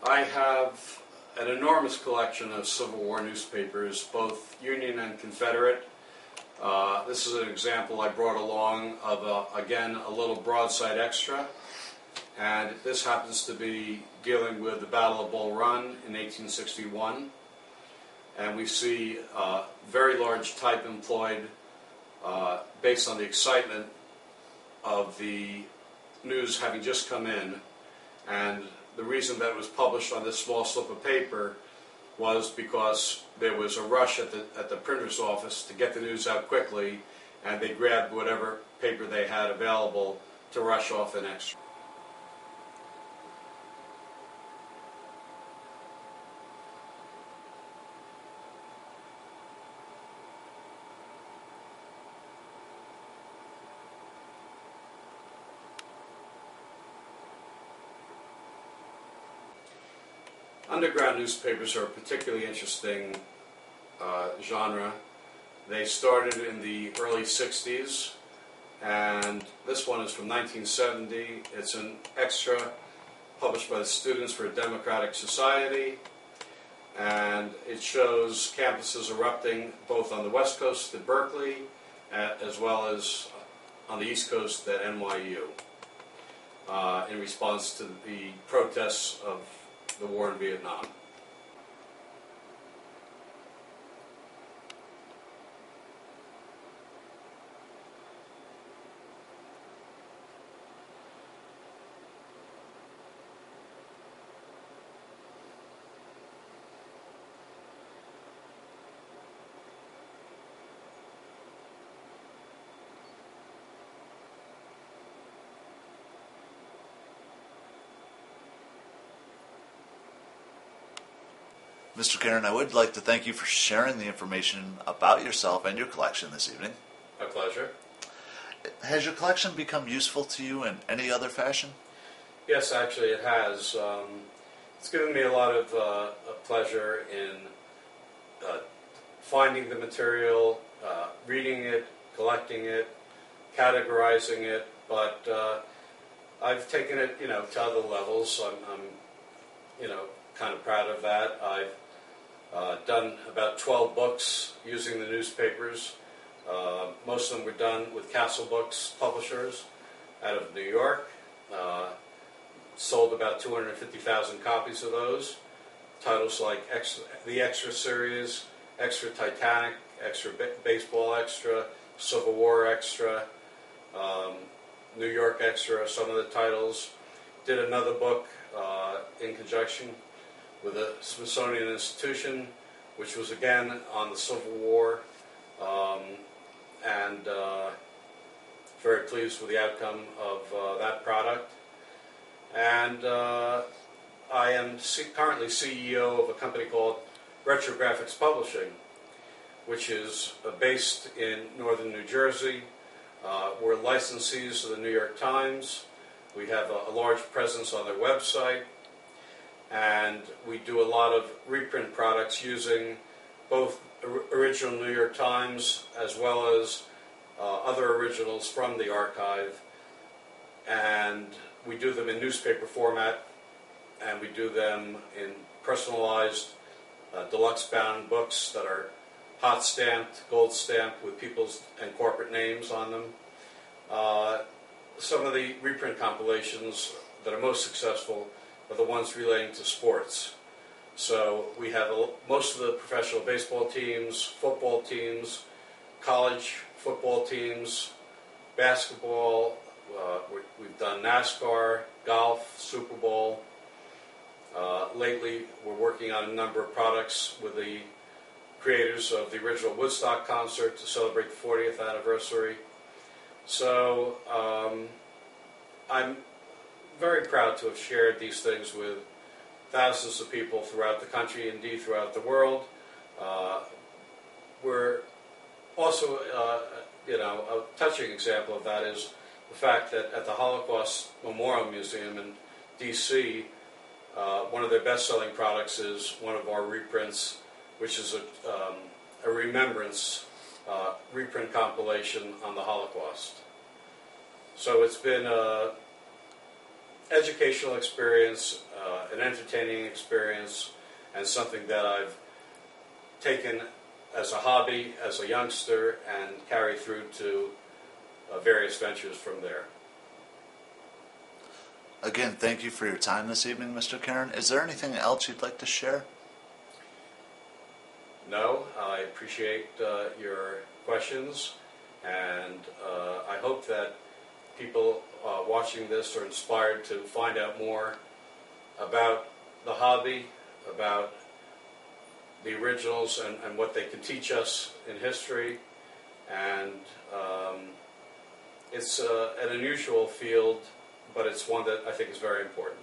I have an enormous collection of Civil War newspapers, both Union and Confederate. This is an example I brought along of, again, a little broadside extra. And this happens to be dealing with the Battle of Bull Run in 1861. And we see very large type employed based on the excitement of the news having just come in. And the reason that it was published on this small slip of paper was because there was a rush at the printer's office to get the news out quickly, and they grabbed whatever paper they had available to rush off an extra. Underground newspapers are a particularly interesting genre. They started in the early 60s, and this one is from 1970. It's an extra published by the Students for a Democratic Society, and it shows campuses erupting both on the West Coast at Berkeley as well as on the East Coast at NYU in response to the protests of the war in Vietnam. Mr. Caren, I would like to thank you for sharing the information about yourself and your collection this evening. My pleasure. Has your collection become useful to you in any other fashion? Yes, actually it has. It's given me a lot of pleasure in finding the material, reading it, collecting it, categorizing it, but I've taken it, to other levels. I'm kind of proud of that. I've done about 12 books using the newspapers. Most of them were done with Castle Books publishers out of New York. Sold about 250,000 copies of those. Titles like the Extra Series, Extra Titanic, Extra Baseball Extra, Civil War Extra, New York Extra, some of the titles. Did another book in conjunction with the Smithsonian Institution, which was again on the Civil War, and very pleased with the outcome of that product. And I am currently CEO of a company called Retrographics Publishing, which is based in northern New Jersey. We're licensees of the New York Times. We have a large presence on their website. And we do a lot of reprint products using both original New York Times as well as other originals from the archive. And we do them in newspaper format, and we do them in personalized deluxe-bound books that are hot stamped, gold stamped with people's and corporate names on them. Some of the reprint compilations that are most successful are the ones relating to sports. So we have most of the professional baseball teams, football teams, college football teams, basketball. We've done NASCAR, golf, Super Bowl. Lately, we're working on a number of products with the creators of the original Woodstock concert to celebrate the 40th anniversary. So I'm very proud to have shared these things with thousands of people throughout the country, indeed throughout the world. We're also, a touching example of that is the fact that at the Holocaust Memorial Museum in D.C., one of their best-selling products is one of our reprints, which is a remembrance reprint compilation on the Holocaust. So it's been educational experience, an entertaining experience, and something that I've taken as a hobby, as a youngster, and carried through to various ventures from there. Again, thank you for your time this evening, Mr. Caren. Is there anything else you'd like to share? No, I appreciate your questions, and I hope that people watching this are inspired to find out more about the hobby, about the originals and what they can teach us in history. And it's an unusual field, but it's one that I think is very important.